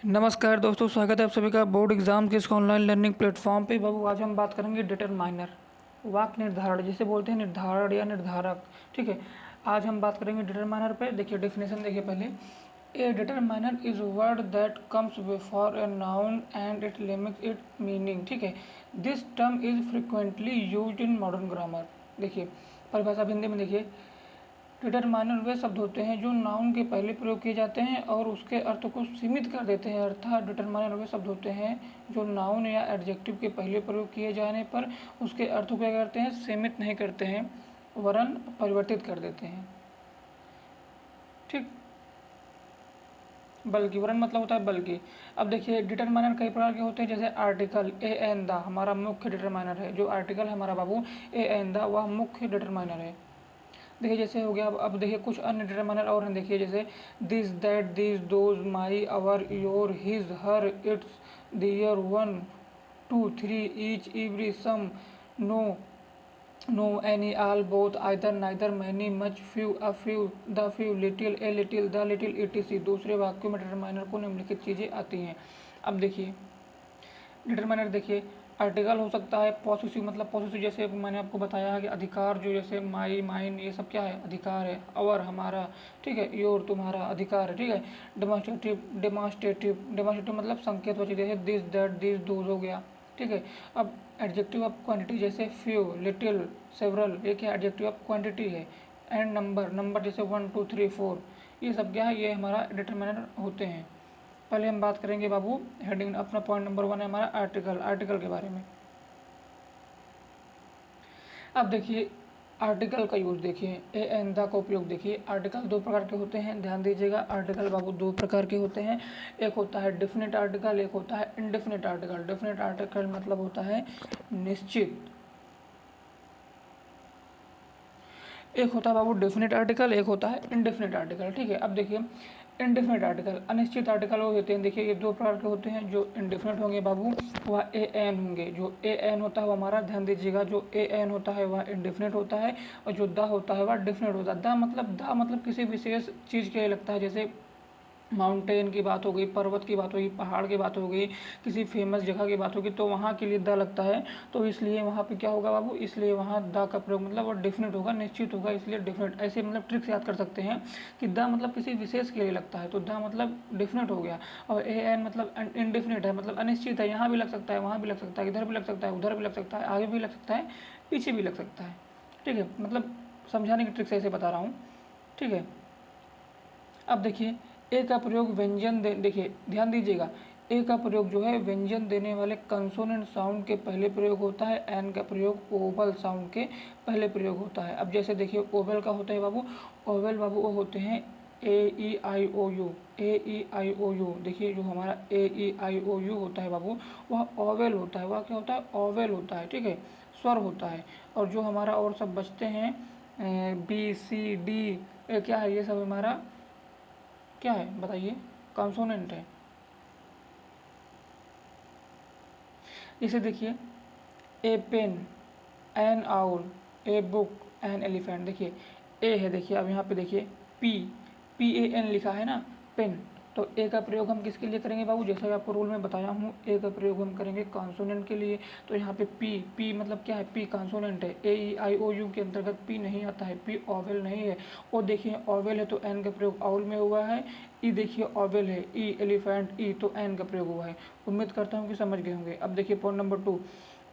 नमस्कार दोस्तों, स्वागत है आप सभी का बोर्ड एग्जाम के इस ऑनलाइन लर्निंग प्लेटफॉर्म पे। बाबू आज हम बात करेंगे डिटरमाइनर, वाक्य निर्धारण जिसे बोलते हैं निर्धारण या निर्धारक। ठीक है, आज हम बात करेंगे डिटरमाइनर पे। देखिए डेफिनेशन देखिए पहले। A determiner is word that comes before a noun and it limits it meaning. ठीक है, this term is frequently used in modern grammar. देखिए परिभाषा हिंदी में देखिए, डिटरमाइनर वे शब्द होते हैं जो नाउन के पहले प्रयोग किए जाते हैं और उसके अर्थ को सीमित कर देते हैं। अर्थात डिटरमाइनर वे शब्द होते हैं जो नाउन या एडजेक्टिव के पहले प्रयोग किए जाने पर उसके अर्थ को क्या करते हैं, सीमित नहीं करते हैं वरन परिवर्तित कर देते हैं। ठीक, बल्कि वरन मतलब होता है बल्कि। अब देखिए डिटरमाइनर कई प्रकार के होते हैं, जैसे आर्टिकल ए एन द हमारा मुख्य डिटरमाइनर है। जो आर्टिकल हमारा बाबू ए एन द वह मुख्य डिटरमाइनर है। देखिए जैसे हो गया। अब देखिए कुछ अन्य डिटरमाइनर और हैं। देखिए जैसे this that this those my our your his her its their one two three each every some no no any all both either neither many much few a few the few little a little the little etc। दूसरे वाक्यों में determiner को निम्नलिखित चीज़ें आती हैं। अब देखिए डिटरमाइनर देखिए, आर्टिकल हो सकता है पॉसेसिव, मतलब पॉसेसिव जैसे मैंने आपको बताया है कि अधिकार, जो जैसे माई माइन ये सब क्या है, अधिकार है। अवर हमारा, ठीक है। योर तुम्हारा अधिकार है, ठीक है। डेमोन्स्ट्रेटिव डेमोन्स्ट्रेटिव डेमोन्स्ट्रेटिव मतलब संकेतवाची, जैसे दिस दैट दिस दोज हो गया, ठीक है। अब एडजेक्टिव ऑफ क्वांटिटी जैसे फ्यू लिटिल सेवरल, ये क्या एडजेक्टिव ऑफ क्वांटिटी है। एंड नंबर नंबर जैसे 1 2 3 4, ये सब क्या है, ये हमारा डिटरमाइनर होते हैं। पहले हम बात करेंगे बाबू हेडिंग, अपना पॉइंट नंबर 1 है हमारा आर्टिकल, आर्टिकल के बारे में। अब देखिए आर्टिकल का यूज देखिए, ए एन द का उपयोग देखिए। आर्टिकल दो प्रकार के होते हैं, ध्यान दीजिएगा। आर्टिकल बाबू दो प्रकार के होते हैं, एक होता है डेफिनेट आर्टिकल, एक होता है इनडेफिनेट आर्टिकल। डेफिनेट आर्टिकल मतलब होता है निश्चित, एक होता है बाबू डेफिनेट आर्टिकल, एक होता है इनडेफिनेट आर्टिकल। ठीक है, अब देखिए इनडेफिनेट आर्टिकल, अनिश्चित आर्टिकल वो होते हैं। देखिए ये दो प्रकार के होते हैं। जो इनडेफिनेट होंगे बाबू वह ए एन होंगे। जो ए एन होता है वो हमारा, ध्यान दीजिएगा, जो ए एन होता है वह इनडेफिनेट होता है और जो द होता है वह डेफिनेट होता है। द मतलब किसी विशेष चीज़ के लिए लगता है, जैसे माउंटेन की बात हो गई, पर्वत की बात हो गई, पहाड़ की बात हो गई, किसी फेमस जगह की बात होगी तो वहाँ के लिए द लगता है। तो इसलिए वहाँ पे क्या होगा बाबू, इसलिए वहाँ द का प्रयोग मतलब वो डेफिनेट होगा, निश्चित होगा, इसलिए डेफिनेट। ऐसे मतलब ट्रिक से याद कर सकते हैं कि द मतलब किसी विशेष के लिए लगता है तो द मतलब डेफिनेट हो गया। और ए एन मतलब इनडेफिनेट है, मतलब अनिश्चित है, यहाँ भी लग सकता है, वहाँ भी लग सकता है, इधर भी लग सकता है, उधर भी लग सकता है, आगे भी लग सकता है, पीछे भी लग सकता है। ठीक है, मतलब समझाने की ट्रिक से ऐसे बता रहा हूँ। ठीक है, अब देखिए ए का प्रयोग व्यंजन देखिए ध्यान दीजिएगा, ए का प्रयोग जो है व्यंजन देने वाले कंसोनेंट साउंड के पहले प्रयोग होता है। एन का प्रयोग ओवल साउंड के पहले प्रयोग होता है। अब जैसे देखिए ओवल का होता है बाबू, ओवल बाबू वो होते हैं ए E I O you, A E I O you. देखिए जो हमारा ए ई आई ओ यू होता है बाबू वह ओवल होता है, वह क्या होता है, ओवल होता है, ठीक है, स्वर होता है। और जो हमारा और सब बचते हैं बी सी डी, क्या है, ये सब हमारा क्या है बताइए, कॉन्सोनेंट है। जैसे देखिए a pen, an owl, a book, an elephant. देखिए ए है, देखिए अब यहाँ पे देखिए पी, पी ए एन लिखा है ना, पेन। तो ए का प्रयोग हम किसके लिए करेंगे बाबू, जैसा कि आपको रूल में बताया हूँ, ए का प्रयोग हम करेंगे कॉन्सोनेंट के लिए। तो यहाँ पे पी, पी मतलब क्या है, पी कॉन्सोनेंट है। ए ई आई ओ यू के अंतर्गत पी नहीं आता है, पी ऑवेल नहीं है। और देखिए ऑवेल है तो एन का प्रयोग आउल में हुआ है। ई देखिए ऑवेल है, ई एलिफेंट, ई तो एन का प्रयोग हुआ है। उम्मीद करता हूँ कि समझ गए होंगे। अब देखिए पॉइंट नंबर 2,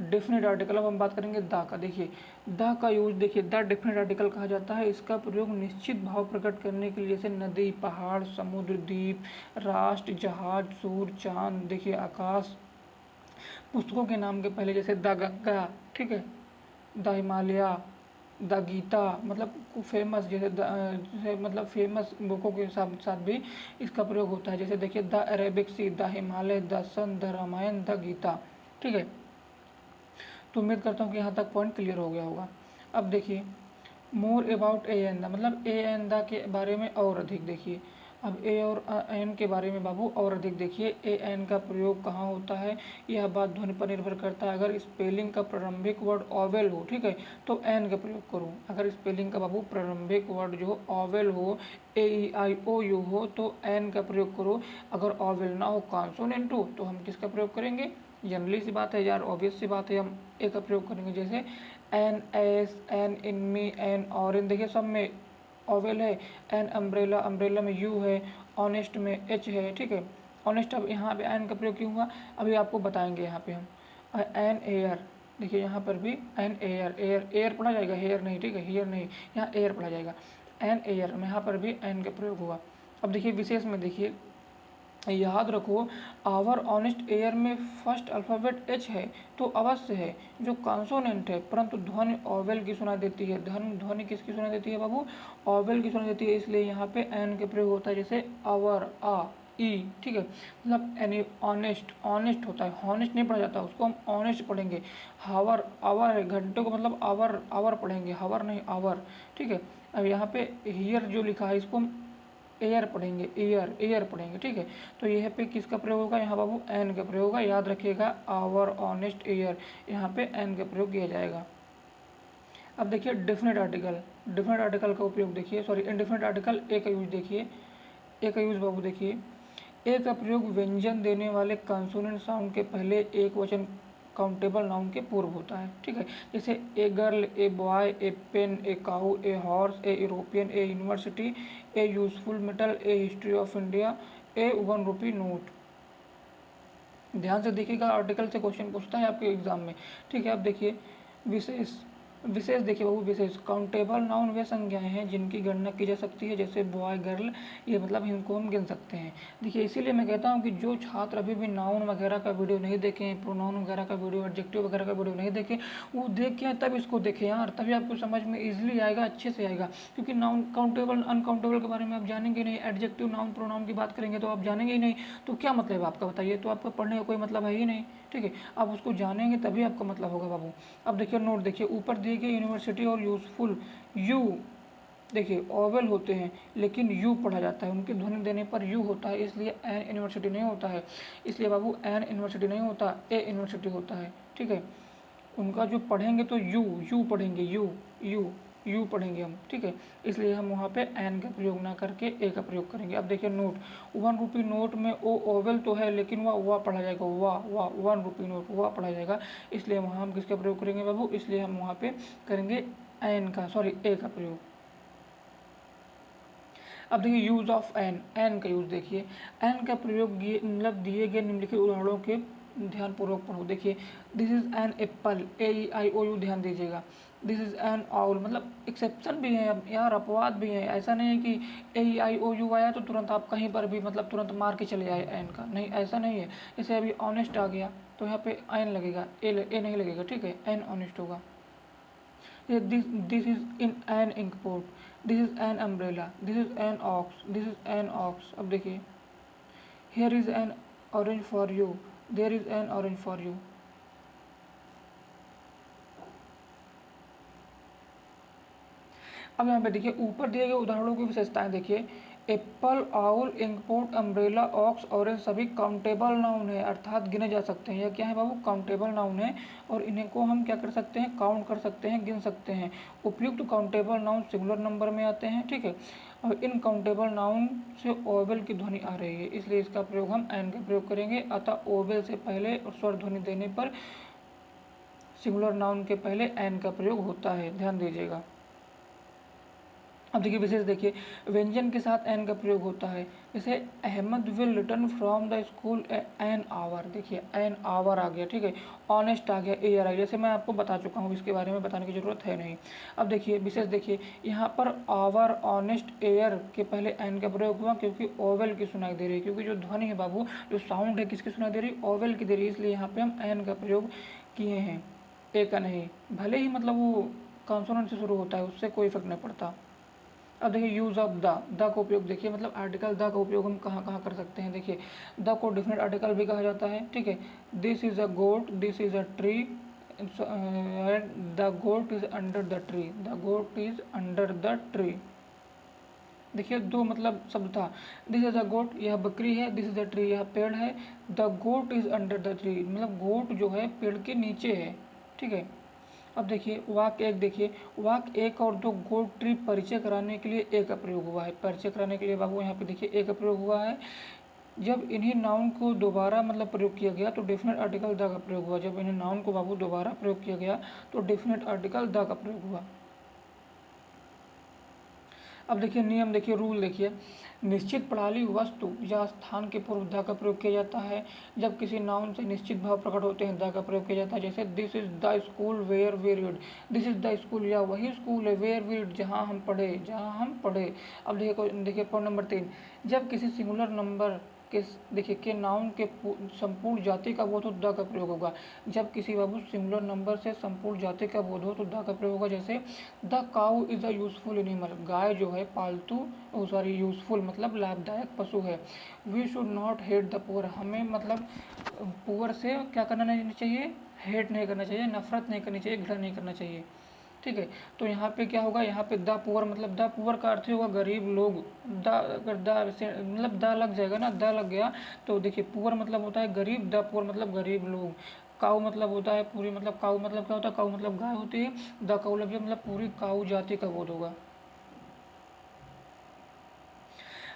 डेफिनेट आर्टिकल। अब हम बात करेंगे द का। देखिए द का यूज देखिए, द डेफिनेट आर्टिकल कहा जाता है। इसका प्रयोग निश्चित भाव प्रकट करने के लिए, जैसे नदी, पहाड़, समुद्र, द्वीप, राष्ट्र, जहाज, सूर्य, चांद, देखिए आकाश, पुस्तकों के नाम के पहले, जैसे द गंगा, ठीक है, द हिमालय, द गीता, मतलब फेमस, जैसे मतलब फेमस बुकों के साथ साथ भी इसका प्रयोग होता है। जैसे देखिए the Arabic sea, the Himalaya, the sun, the Ramayana, the Gita. ठीक है, तो उम्मीद करता हूँ कि यहाँ तक पॉइंट क्लियर हो गया होगा। अब देखिए more about a an the, मतलब ए एन द के बारे में और अधिक। देखिए अब ए और एन के बारे में बाबू और अधिक देखिए। ए एन का प्रयोग कहाँ होता है, यह बात ध्वनि पर निर्भर करता है। अगर स्पेलिंग का प्रारंभिक वर्ड ऑवेल हो, ठीक है, तो एन का प्रयोग करो। अगर स्पेलिंग का बाबू प्रारंभिक वर्ड जो ऑवेल हो, ए ई आई ओ यू हो, तो एन का प्रयोग करो। अगर ऑवेल ना हो, कॉन्सोनेंट हो, तो हम किसका प्रयोग करेंगे? जनरली सी बात है यार, ऑब्वियस सी बात है, हम ए का प्रयोग करेंगे। जैसे an ass, an enemy, an orange, देखिए सब में ओवेल है। एन अम्ब्रेला, अम्ब्रेला में यू है, ऑनेस्ट में एच है, ठीक है। ऑनेस्ट, अब यहाँ पे एन का प्रयोग क्यों हुआ अभी आपको बताएंगे। यहाँ पे हम एन एयर, देखिए यहाँ पर भी एन एयर, एयर एयर पढ़ा जाएगा, हेयर नहीं, ठीक है, हेयर नहीं, यहाँ एयर पढ़ा जाएगा। एन एयर में यहाँ पर भी एन का प्रयोग हुआ। अब देखिए विशेष में देखिए, याद रखो आवर ऑनेस्ट एयर में फर्स्ट अल्फ़ाबेट एच है तो अवश्य है जो कॉन्सोनेंट है, परंतु ध्वनि ओवेल की सुनाई देती है। ध्वनि किसकी सुनाई देती है बाबू? ओवेल की सुनाई देती है, इसलिए यहाँ पे एन के प्रयोग होता है। जैसे आवर, आ, ई, ठीक है, मतलब एनी ऑनेस्ट, ऑनेस्ट होता है, हॉनेस्ट नहीं पढ़ा जाता, उसको हम ऑनेस्ट पढ़ेंगे। हावर, आवर है, घंटे को मतलब आवर, आवर पढ़ेंगे, हावर नहीं आवर, ठीक है। अब यहाँ पे हियर जो लिखा है इसको हम एयर पढ़ेंगे, एयर, एयर पढ़ेंगे, ठीक है। तो यह पे किसका प्रयोग होगा? यहाँ बाबू एन का प्रयोग होगा। याद रखिएगा आवर ऑनेस्ट एयर, यहाँ पे एन का प्रयोग किया जाएगा। अब देखिए डेफिनेट आर्टिकल, डेफिनेट आर्टिकल का उपयोग देखिए, सॉरी इनडेफिनेट आर्टिकल ए का यूज देखिए। ए का यूज बाबू देखिए, ए का प्रयोग व्यंजन देने वाले कॉन्सोनेंट साउंड के पहले एक वचन काउंटेबल नाउन के पूर्व होता है, ठीक है। जैसे a girl, a boy, a pen, a cow, a horse, a European, a university, a useful metal, a history of India, a 1 rupee note. ध्यान से देखिएगा, आर्टिकल से क्वेश्चन पूछता है आपके एग्जाम में, ठीक है। अब देखिए विशेष, विशेष देखिए बाबू, विशेष काउंटेबल नाउन वे संज्ञाएं हैं जिनकी गणना की जा सकती है, जैसे बॉय, गर्ल, ये मतलब इनको हम गिन सकते हैं। देखिए इसीलिए मैं कहता हूँ कि जो छात्र अभी भी नाउन वगैरह का वीडियो नहीं देखे, प्रोनाउन वगैरह का वीडियो, एडजेक्टिव वगैरह का वीडियो नहीं देखे, वो देख के तब इसको देखें यार, तभी आपको समझ में ईजिली आएगा, अच्छे से आएगा। क्योंकि नाउन काउंटेबल अनकाउंटेबल के बारे में आप जानेंगे नहीं, एडजेक्टिव नाउन प्रोनाउन की बात करेंगे तो आप जानेंगे ही नहीं, तो क्या मतलब आपका बताइए? तो आपका पढ़ने का कोई मतलब है ही नहीं, ठीक है। आप उसको जानेंगे तभी आपका मतलब होगा बाबू। अब देखिए नोट देखिए, ऊपर दिए गए यूनिवर्सिटी और यूजफुल, यू देखिए ओवेल होते हैं लेकिन यू पढ़ा जाता है, उनकी ध्वनि देने पर यू होता है, इसलिए एन यूनिवर्सिटी नहीं होता है। इसलिए बाबू एन यूनिवर्सिटी नहीं होता, ए यूनिवर्सिटी होता है, ठीक है। उनका जो पढ़ेंगे तो यू, यू पढ़ेंगे, यू, यू, यू पढ़ेंगे हम, ठीक है। इसलिए हम वहाँ पे एन का प्रयोग ना करके ए का प्रयोग करेंगे। अब देखिए नोट, 1 रुपी नोट में ओ ओवेल तो है लेकिन वह पढ़ा जाएगा, वाह, 1 रुपी नोट वह पढ़ा जाएगा, इसलिए वहाँ हम किसका प्रयोग करेंगे बाबू? इसलिए हम वहाँ पे करेंगे एन का, सॉरी ए का प्रयोग। अब देखिए यूज ऑफ एन, एन का यूज देखिए। एन का प्रयोग मतलब दिए गए निम्नलिखित उदाहरणों के ध्यानपूर्वक पढ़ो। देखिए this is an apple, A E I O U, ध्यान दीजिएगा। दिस इज एन आउल, मतलब एक्सेप्शन भी है यार, अपवाद भी है। ऐसा नहीं है कि ए ई आई ओ यू आया तो तुरंत आप कहीं पर भी मतलब तुरंत मार के चले आए एन का, नहीं ऐसा नहीं है। जैसे अभी ऑनेस्ट आ गया तो यहाँ पे एन लगेगा, ए नहीं लगेगा, ठीक है, एन ऑनेस्ट होगा। This is in an ink port, this is an umbrella, this is an ox, this is an ox. अब देखिए here is an orange for you, there is an orange for you. अब यहाँ पे देखिए ऊपर दिए गए उदाहरणों की विशेषताएं देखिए। Apple, owl, inkpot, umbrella, ox, orange सभी काउंटेबल नाउन है, अर्थात गिने जा सकते हैं। यह क्या है बाबू? काउंटेबल नाउन है और इन्हें को हम क्या कर सकते हैं? काउंट कर सकते हैं, गिन सकते हैं। उपयुक्त काउंटेबल नाउन सिंगुलर नंबर में आते हैं, ठीक है। और इन काउंटेबल नाउन से ओवेल की ध्वनि आ रही है, इसलिए इसका प्रयोग हम एन का प्रयोग करेंगे। अतः ओवेल से पहले और स्वर ध्वनि देने पर सिंगुलर नाउन के पहले एन का प्रयोग होता है, ध्यान दीजिएगा। अब देखिए विशेष देखिए, व्यंजन के साथ एन का प्रयोग होता है। जैसे Ahmad will return from the school an hour, देखिए एन आवर आ गया, ठीक है। ऑनेस्ट आ गया, एयर आ गया। जैसे मैं आपको बता चुका हूँ, इसके बारे में बताने की जरूरत है नहीं। अब देखिए विशेष देखिए, यहाँ पर आवर, ऑनेस्ट, एयर के पहले एन का प्रयोग हुआ क्योंकि ओवेल की सुनाई दे रही है, क्योंकि जो ध्वनि है बाबू, जो साउंड है किसकी सुनाई दे रही है? ओवेल की दे रही है, इसलिए यहाँ पे हम एन का प्रयोग किए हैं, ए का नहीं। भले ही मतलब वो कॉन्सोनेंट से शुरू होता है, उससे कोई फर्क नहीं पड़ता। अब देखिए यूज़ ऑफ द का उपयोग देखिए, मतलब आर्टिकल द का उपयोग हम कहाँ कहाँ कर सकते हैं। देखिए द को डेफिनेट आर्टिकल भी कहा जाता है, ठीक है। This is a goat, this is a tree, the goat is under the tree, the goat is under the tree. देखिए दो मतलब शब्द था। दिस इज अ गोट, यह बकरी है। दिस इज अ ट्री, यह पेड़ है। The goat is under the tree, मतलब गोट जो है पेड़ के नीचे है, ठीक है। अब देखिए वाक्य एक, देखिए वाक्य एक और दो, गोट ट्री परिचय कराने के लिए ए का प्रयोग हुआ है। परिचय कराने के लिए बाबू यहाँ पे देखिए ए का प्रयोग हुआ है। जब इन्हीं नाउन को दोबारा मतलब प्रयोग किया गया तो डेफिनेट आर्टिकल द का प्रयोग हुआ। जब इन्हें नाउन को बाबू दोबारा प्रयोग किया गया तो डेफिनेट आर्टिकल द का प्रयोग हुआ। अब देखिए नियम, देखिए रूल, देखिए निश्चित प्रणाली वस्तु या स्थान के पूर्व द का प्रयोग किया जाता है। जब किसी नाउन से निश्चित भाव प्रकट होते हैं द का प्रयोग किया जाता है। जैसे this is the school where we read, this is the school, या वही स्कूल है, वेयर वी रीड जहाँ हम पढ़े, जहाँ हम पढ़े। अब देखिए पॉइंट नंबर 3, जब किसी सिंगुलर नंबर के देखिए के नाउन के संपूर्ण जाति का बोध हो द का प्रयोग होगा। जब किसी बाबू सिंगुलर नंबर से संपूर्ण जाति का बोध हो तो द का प्रयोग होगा। जैसे the cow is a useful animal, गाय जो है पालतू, सॉरी यूजफुल मतलब लाभदायक पशु है। We should not hate the poor, हमें मतलब पुअर से क्या करना नहीं चाहिए, हेट नहीं करना चाहिए, नफरत नहीं करनी चाहिए, घृणा नहीं करना चाहिए, ठीक है। तो यहाँ पे क्या होगा, यहाँ पे द पुअर मतलब द पुअर का अर्थ होगा गरीब लोग। द अगर द से मतलब द लग जाएगा ना, द लग गया तो देखिए पुअर मतलब होता है गरीब, द पुअर मतलब गरीब लोग। काऊ मतलब होता है पूरी, मतलब काऊ मतलब क्या होता है, काऊ मतलब गाय होती है। द काऊ लग गया मतलब पूरी काऊ जाति का बोध होगा।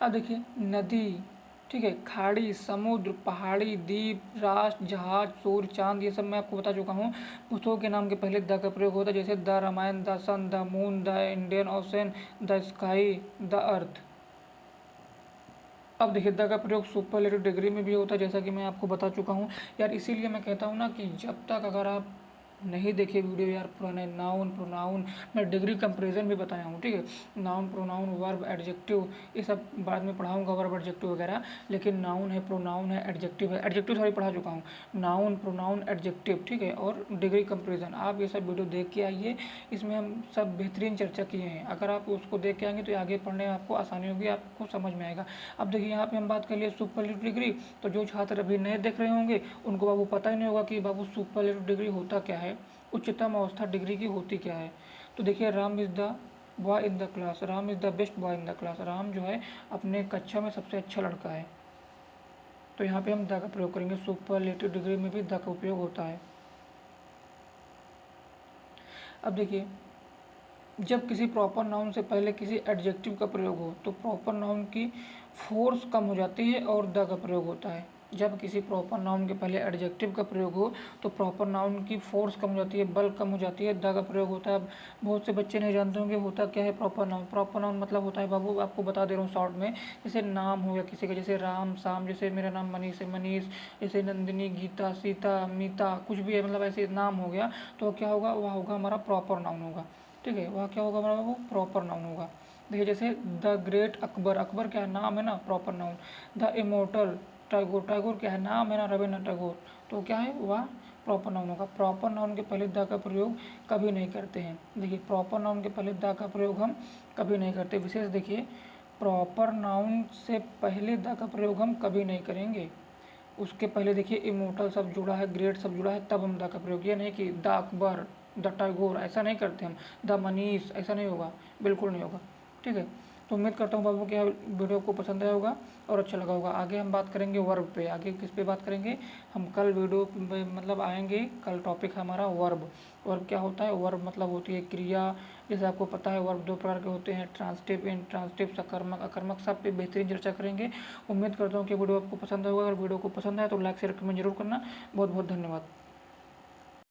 अब देखिए नदी, ठीक है, खाड़ी, समुद्र, पहाड़ी, द्वीप, राष्ट्र, जहाज, सूर्य, चांद, ये सब मैं आपको बता चुका हूँ। पुस्तकों के नाम के पहले द का प्रयोग होता है। जैसे the Ramayana, the sun, the moon, the Indian ocean, the sky, the earth. अब देखिए द का प्रयोग सुपरलेटिव डिग्री में भी होता है, जैसा कि मैं आपको बता चुका हूँ यार। इसीलिए मैं कहता हूँ ना कि जब तक अगर आप नहीं देखे वीडियो यार पुराने, नाउन प्रोनाउन, मैं डिग्री कंपेरिजन भी बताया हूँ, ठीक है। नाउन प्रोनाउन वर्ब एडजेक्टिव ये सब बाद में पढ़ाऊँगा, वर्ब एडजेक्टिव वगैरह। लेकिन नाउन है, प्रोनाउन है, एडजेक्टिव है, एडजेक्टिव सॉरी पढ़ा चुका हूँ। नाउन प्रोनाउन एडजेक्टिव, ठीक है, और डिग्री कंपेरिजन, आप ये सब वीडियो देख के आइए। इसमें हम सब बेहतरीन चर्चा किए हैं। अगर आप उसको देख के आएंगे तो आगे पढ़ने में आपको आसानी होगी, आपको समझ में आएगा। अब देखिए यहाँ पे हम बात कर लिए सुपरलेटिव डिग्री। तो जो छात्र अभी नए देख रहे होंगे उनको बाबू पता ही नहीं होगा कि बाबू सुपरलेटिव डिग्री होता क्या है, उच्चतम अवस्था डिग्री की होती क्या है। तो देखिए Ram is the boy in the class, Ram is the best boy in the class, Ram जो है अपने कक्षा में सबसे अच्छा लड़का है। तो यहाँ पे हम द का प्रयोग करेंगे। सुपरलेटिव डिग्री में भी द का उपयोग होता है। अब देखिए जब किसी प्रॉपर नाउन से पहले किसी एडजेक्टिव का प्रयोग हो तो प्रॉपर नाउन की फोर्स कम हो जाती है और द का प्रयोग होता है। जब किसी प्रॉपर नाउन के पहले एडजेक्टिव का प्रयोग हो तो प्रॉपर नाउन की फोर्स कम हो जाती है, बल कम हो जाती है, द का प्रयोग होता है। अब बहुत से बच्चे नहीं जानते होंगे होता क्या है प्रॉपर नाउन। प्रॉपर नाउन मतलब होता है बाबू, आपको बता दे रहा हूँ शॉर्ट में, जैसे नाम हो गया किसी का, जैसे राम शाम, जैसे मेरा नाम मनीष है मनीष, जैसे नंदिनी गीता सीता मीता, कुछ भी है मतलब ऐसे नाम हो गया तो क्या होगा, वह होगा हमारा प्रॉपर नाउन होगा, ठीक है। वह क्या होगा हमारा बाबू, प्रॉपर नाउन होगा। देखिए जैसे द ग्रेट अकबर, अकबर क्या है, नाम है ना, proper noun. The immortal Tagore, Tagore क्या है, नाम है ना, रविन्द्रनाथ टैगोर, तो क्या है वह प्रॉपर नाउन होगा। प्रॉपर नाउन के पहले द का प्रयोग कभी नहीं करते हैं। देखिए प्रॉपर नाउन के पहले द का प्रयोग हम कभी नहीं करते। विशेष देखिए प्रॉपर नाउन से पहले द का प्रयोग हम कभी नहीं करेंगे। उसके पहले देखिए इमोर्टल सब जुड़ा है, ग्रेट सब जुड़ा है, तब हम द का प्रयोग, ये नहीं कि द अकबर, द टैगोर, ऐसा नहीं करते हम। द मनीष, ऐसा नहीं होगा, बिल्कुल नहीं होगा, ठीक है। तो उम्मीद करता हूँ बाबू कि वीडियो को पसंद आया होगा और अच्छा लगा होगा। आगे हम बात करेंगे वर्ब पे, आगे किस पे बात करेंगे हम, कल वीडियो पे मतलब आएंगे, कल टॉपिक है हमारा वर्ब। वर्ब क्या होता है, वर्ब मतलब होती है क्रिया। जैसे आपको पता है वर्ब दो प्रकार के होते हैं, ट्रांसटिव, इंट्रांसटिव, सकर्मक, अकर्मक, सब पे बेहतरीन चर्चा करेंगे। उम्मीद करता हूँ कि वीडियो आपको पसंद होगा। अगर वीडियो को पसंद आए तो लाइक शेयर कमेंट जरूर करना। बहुत बहुत धन्यवाद।